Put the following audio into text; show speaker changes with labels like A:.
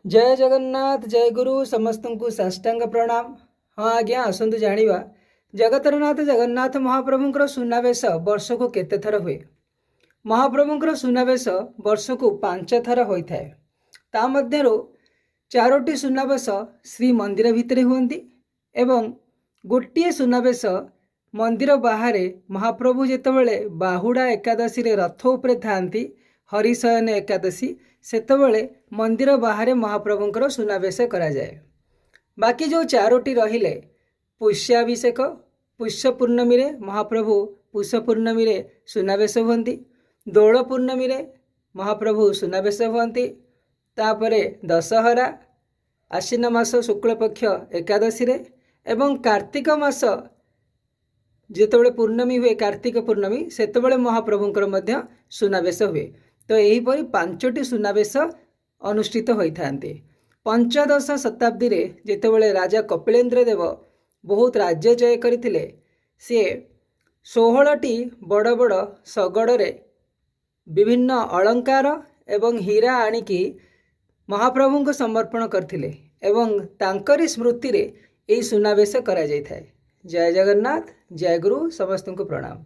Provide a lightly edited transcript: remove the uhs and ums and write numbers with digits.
A: जय जगन्नाथ जय गुरु समस्त को साष्टांग प्रणाम। हाँ आज्ञा आसतु जाना जगतरनाथ जगन्नाथ महाप्रभुंर सुनावेश वर्ष को केते थर हुए। महाप्रभुंर सुनावेश वर्ष को 5 थर होता है। ता मध्यरु 4टी सुनावेश श्री मंदिर भितर हुंती एवं गोटे सुनावेश मंदिर बाहर महाप्रभु जेतबेले बाहुड़ा एकादशी रे रथ उपरे थांती हरिशयन एकादशी सेतबेले मंदिर बाहर महाप्रभुंर सुनावेश करा जाए। बाकी जो 4टी रहिले पुष्याभिषेक पुष्य पूर्णमी रे महाप्रभु पुष्य पूर्णमी रे सुनावेश हुंती, दोल पूर्णमी रे महाप्रभु सुनावेश हुंती, तापरे दशहरा आश्विन मास शुक्ल पक्ष एकादशी रे एवं कार्तिक मास जेतबेले पूर्णमी हुए कार्तिक पूर्णमी सेतबेले महाप्रभुंकर मध्य सुनावेश हुए। तो यहीपरि 5टी सुनावेश अनुष्ठित होइथान्ते। पंचदश शताब्दी रे जेतबेले राजा कपिलेन्द्र देव बहुत राज्य जय करथिले से 16टी बड़ बड़ शगड़ रे विभिन्न अलंकार एवं हीरा आनिकी महाप्रभु को समर्पण करथिले एवं तांकरी स्मृति रे एही सुनावेश करा जाय थाए। जय जगन्नाथ जय गुरु समस्त को प्रणाम।